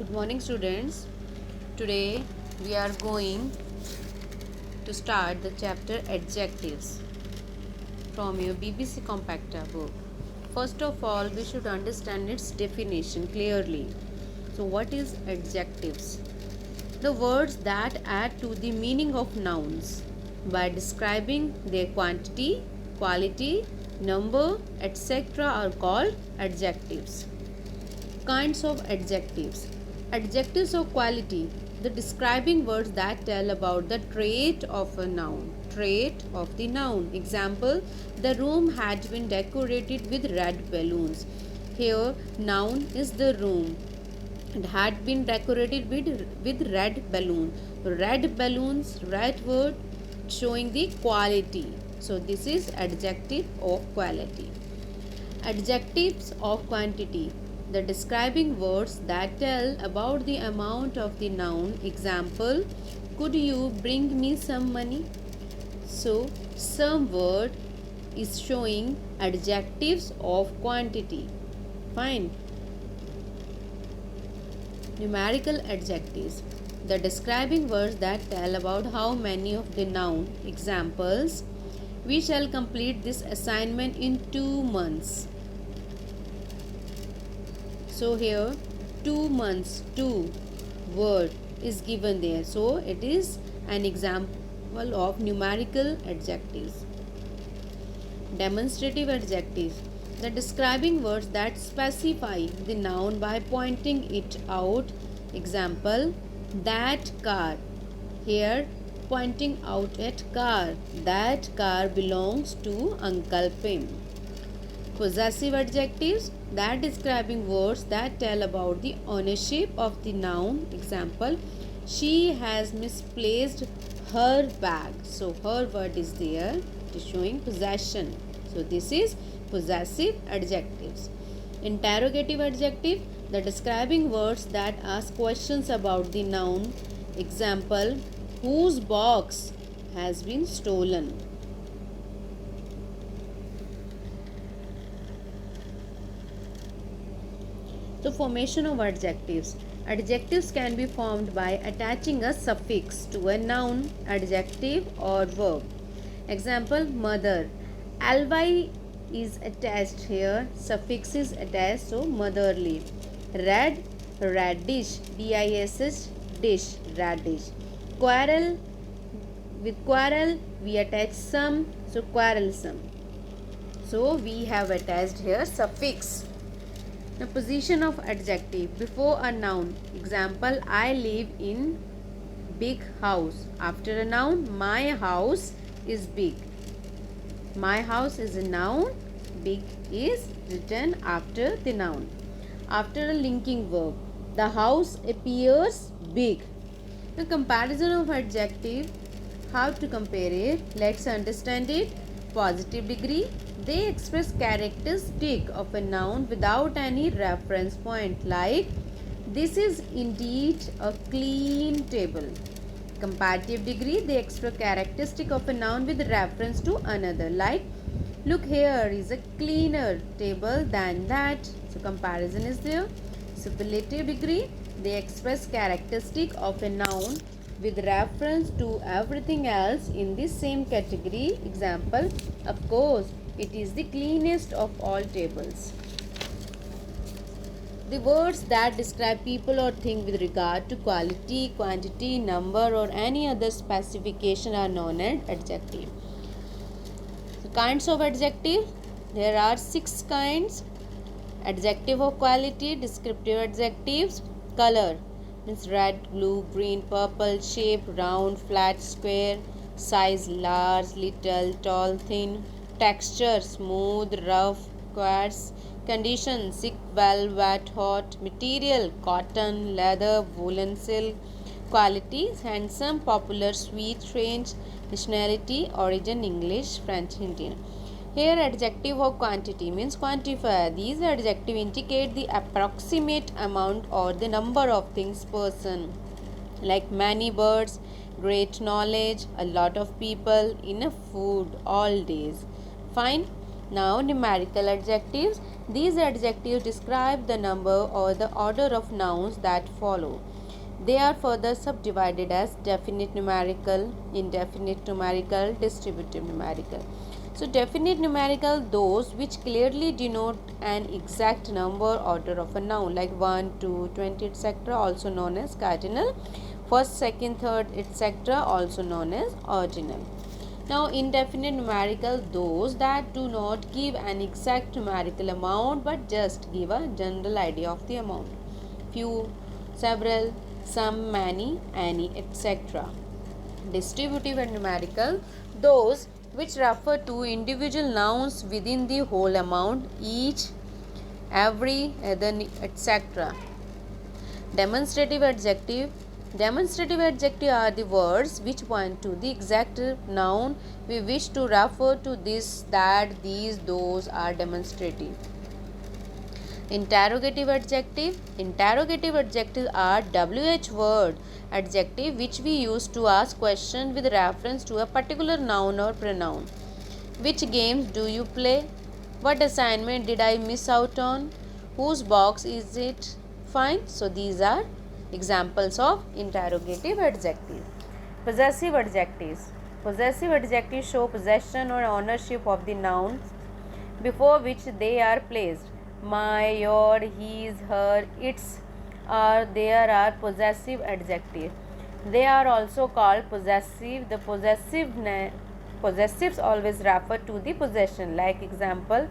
Good morning, students. Today we are going to start the chapter Adjectives from your BBC Compacta book. First of all, we should understand its definition clearly. So, what is adjectives? The words that add to the meaning of nouns by describing their quantity, quality, number, etc. are called adjectives. Kinds of adjectives. Adjectives of quality, the describing words that tell about the trait of a noun. Trait of the noun. Example, the room had been decorated with red balloons. Here, noun is the room. It had been decorated with red balloon. Red balloons, red word showing the quality. So, this is adjective of quality. Adjectives of quantity, the describing words that tell about the amount of the noun. Example, could you bring me some money? So, some word is showing adjectives of quantity. Fine. Numerical adjectives, the describing words that tell about how many of the noun. Examples, we shall complete this assignment in 2 months. So here 2 months, 2 word is given there. So it is an example of numerical adjectives. Demonstrative adjectives, the describing words that specify the noun by pointing it out. Example, that car. Here pointing out at car. That car belongs to Uncle Pim. Possessive adjectives, that describing words that tell about the ownership of the noun. Example, she has misplaced her bag. So her word is there. It is showing possession. So this is possessive adjectives. Interrogative adjective, the describing words that ask questions about the noun. Example, whose box has been stolen. The formation of adjectives. Adjectives can be formed by attaching a suffix to a noun, adjective or verb. Example, mother. Ly is attached here, suffix is attached, so motherly. Red, radish, dish, dish, radish. Quarrel, with quarrel we attach some, so quarrelsome. So we have attached here suffix. The position of adjective before a noun. Example, I live in big house. After a noun, my house is big. My house is a noun. Big is written after the noun. After a linking verb, the house appears big. The comparison of adjective, how to compare it? Let's understand it. Positive degree, they express characteristic of a noun without any reference point, like this is indeed a clean table. Comparative degree, they express characteristic of a noun with reference to another, like look, here is a cleaner table than that. So comparison is there. Superlative degree, they express characteristic of a noun with reference to everything else in the same category. Example, of course, it is the cleanest of all tables. The words that describe people or thing with regard to quality, quantity, number or any other specification are known as adjective. So, kinds of adjective, there are 6 kinds. Adjective of quality, descriptive adjectives. Color means red, blue, green, purple. Shape, round, flat, square. Size, large, little, tall, thin. Texture, smooth, rough, quartz. Condition, sick, well, wet, hot. Material, cotton, leather, woolen, silk. Quality, handsome, popular, sweet, strange. Nationality, origin, English, French, Indian. Here adjective of quantity means quantifier. These adjectives indicate the approximate amount or the number of things, person, like many birds, great knowledge, a lot of people, enough food, all days. Fine. Now numerical adjectives. These adjectives describe the number or the order of nouns that follow. They are further subdivided as definite numerical, indefinite numerical, distributive numerical. So definite numerical, those which clearly denote an exact number order of a noun like 1, 2, 20, etc., also known as cardinal. First, second, third, etc., also known as ordinal. Now indefinite numerical, those that do not give an exact numerical amount but just give a general idea of the amount. Few, several, some, many, any, etc. Distributive and numerical, those which refer to individual nouns within the whole amount, each, every, etc. Demonstrative adjective. Demonstrative adjective are the words which point to the exact noun we wish to refer to. This, that, these, those are demonstrative. Interrogative adjective. Interrogative adjectives are WH word adjective which we use to ask questions with reference to a particular noun or pronoun. Which games do you play? What assignment did I miss out on? Whose box is it? Fine. So these are examples of interrogative adjectives. Possessive adjectives. Possessive adjectives show possession or ownership of the noun before which they are placed. My, your, his, her, its, are, there are possessive adjectives. They are also called possessive. The possessives always refer to the possession. Like example,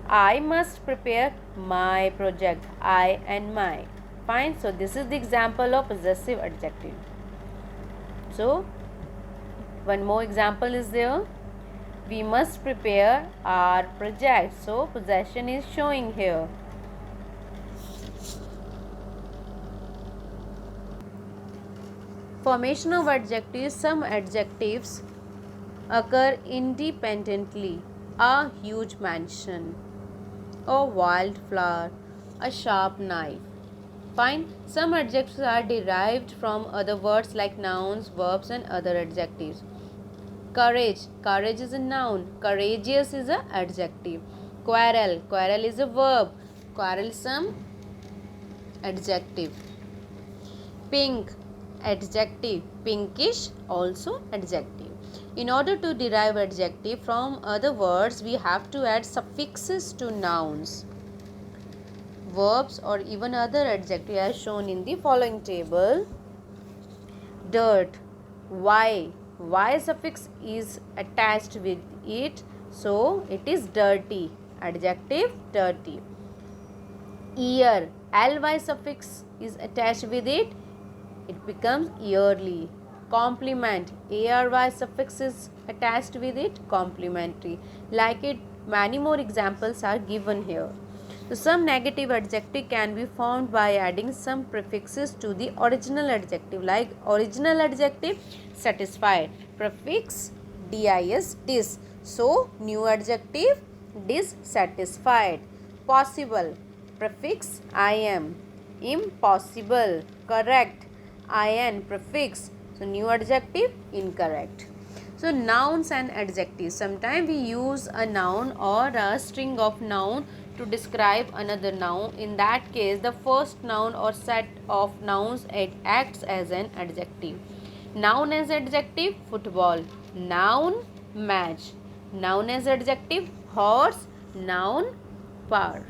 I must prepare my project. I and my. Fine. So this is the example of possessive adjective. So one more example is there. We must prepare our project. So possession is showing here. Formation of adjectives. Some adjectives occur independently. A huge mansion, a wildflower, a sharp knife. Fine. Some adjectives are derived from other words like nouns, verbs and other adjectives. Courage. Courage is a noun. Courageous is an adjective. Quarrel. Quarrel is a verb. Quarrelsome, adjective. Pink. Adjective. Pinkish, also adjective. In order to derive adjective from other words, we have to add suffixes to nouns, verbs or even other adjectives as shown in the following table. Dirt. Y. Y suffix is attached with it, so it is dirty. Adjective, dirty. Year. Ly suffix is attached with it, it becomes yearly. Complement. Ary suffix is attached with it, complimentary. Like it, many more examples are given here. So some negative adjective can be found by adding some prefixes to the original adjective. Like original adjective, satisfied. Prefix dis, dis. So new adjective, dissatisfied. Possible. Prefix im. Impossible. Correct. In. Prefix. So new adjective, incorrect. So nouns and adjectives. Sometimes we use a noun or a string of noun to describe another noun. In that case, the first noun or set of nouns, it acts as an adjective. Noun as adjective, football. Noun, match. Noun as adjective, horse. Noun, power.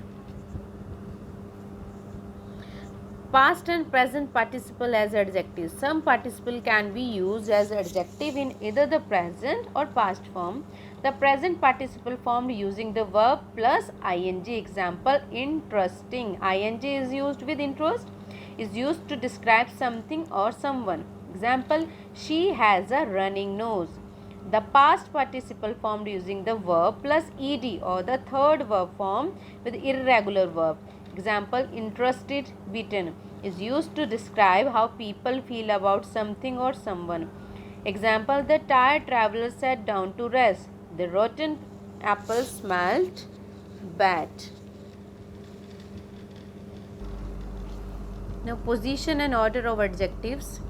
Past and present participle as adjectives. Some participle can be used as adjective in either the present or past form. The present participle formed using the verb plus ing. Example, interesting. Ing is used with interest, is used to describe something or someone. Example, she has a running nose. The past participle formed using the verb plus ed or the third verb form with irregular verb. Example, interested, beaten, is used to describe how people feel about something or someone. Example, the tired traveler sat down to rest. The rotten apple smelled bad. Now, position and order of adjectives.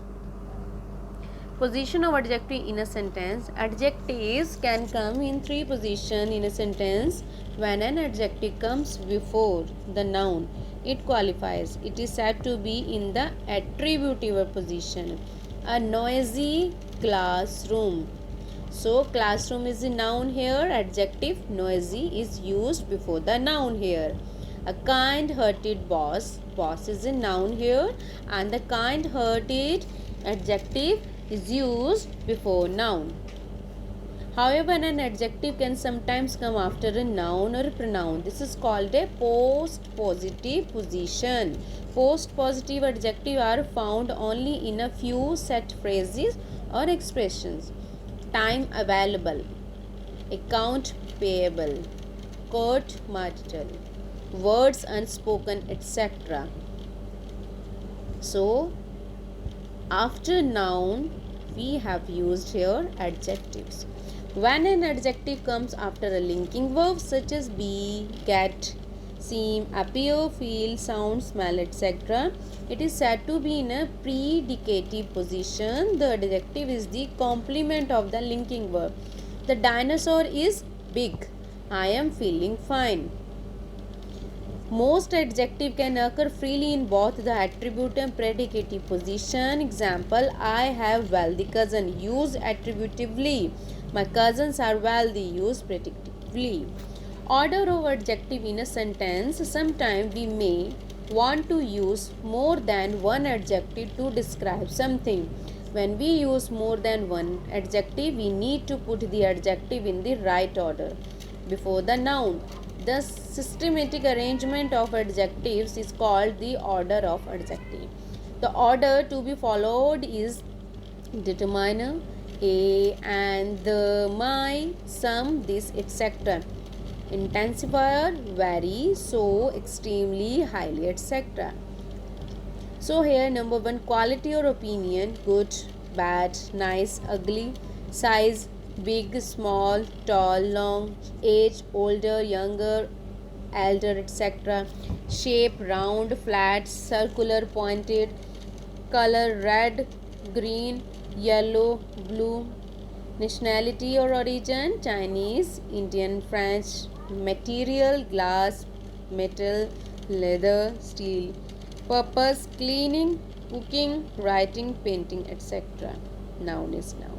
Position of adjective in a sentence. Adjectives can come in three positions in a sentence. When an adjective comes before the noun, it qualifies. It is said to be in the attributive position. A noisy classroom. So classroom is a noun here. Adjective noisy is used before the noun here. A kind-hearted boss. Boss is a noun here, and the kind-hearted adjective is used before noun. However, an adjective can sometimes come after a noun or a pronoun. This is called a post-positive position. Post-positive adjectives are found only in a few set phrases or expressions. Time available, account payable, court martial, words unspoken, etc. So, after noun, we have used here adjectives. When an adjective comes after a linking verb such as be, get, seem, appear, feel, sound, smell, etc., it is said to be in a predicative position. The adjective is the complement of the linking verb. The dinosaur is big. I am feeling fine. Most adjective can occur freely in both the attribute and predicative position. Example, I have wealthy cousin. Use attributively. My cousins are wealthy. Use predicatively. Order of adjective in a sentence. Sometimes we may want to use more than one adjective to describe something. When we use more than one adjective, we need to put the adjective in the right order before the noun. The systematic arrangement of adjectives is called the order of adjective. The order to be followed is determiner, a, and, the, my, some, this, etc. Intensifier, very, so, extremely, highly, etc. So here number 1, quality or opinion, good, bad, nice, ugly, size, big, small, tall, long, age, older, younger, elder, etc. Shape, round, flat, circular, pointed, color, red, green, yellow, blue. Nationality or origin, Chinese, Indian, French. Material, glass, metal, leather, steel. Purpose, cleaning, cooking, writing, painting, etc. Noun is noun.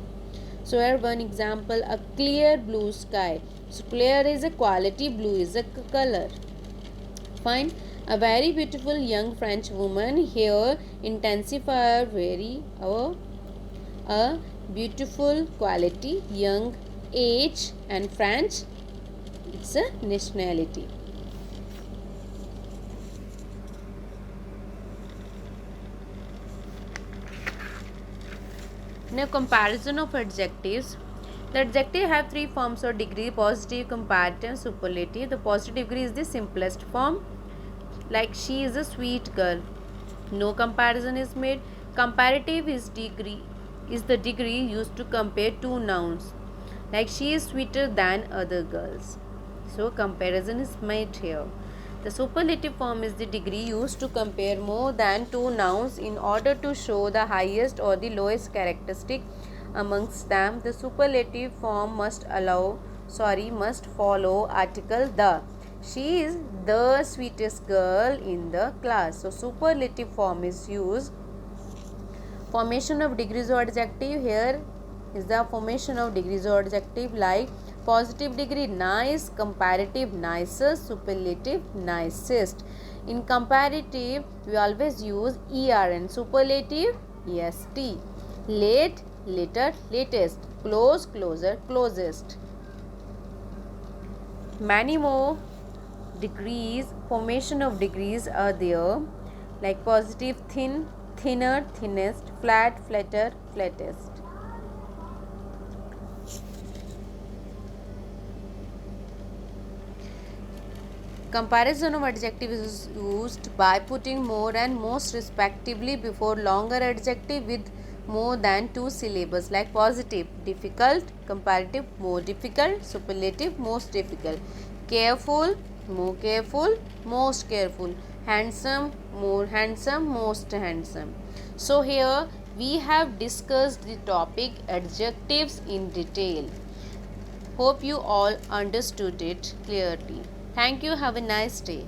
So here one example, a clear blue sky. So clear is a quality, blue is a color. Fine. A very beautiful young French woman. Here intensifier, very, a beautiful, quality, young, age, and French, it's a nationality. Now comparison of adjectives. The adjective have three forms or degree: positive, comparative, superlative. The positive degree is the simplest form, like she is a sweet girl. No comparison is made. Comparative is the degree used to compare two nouns, like she is sweeter than other girls. So comparison is made here. The superlative form is the degree used to compare more than two nouns in order to show the highest or the lowest characteristic amongst them. The superlative form must follow article the. She is the sweetest girl in the class. So superlative form is used. Formation of degrees of adjective. Here is the formation of degrees of adjective, like positive degree nice, comparative nicest, superlative nicest. In comparative we always use er, and superlative est. Late, later, latest. Close, closer, closest. Many more degrees, formation of degrees are there, like positive thin, thinner, thinnest, flat, flatter, flattest. Comparison of adjective is used by putting more and most respectively before longer adjective with more than two syllables, like positive difficult, comparative more difficult, superlative most difficult. Careful, more careful, most careful. Handsome, more handsome, most handsome. So here We have discussed the topic adjectives in detail. Hope you all understood it clearly. Thank you. Have a nice day.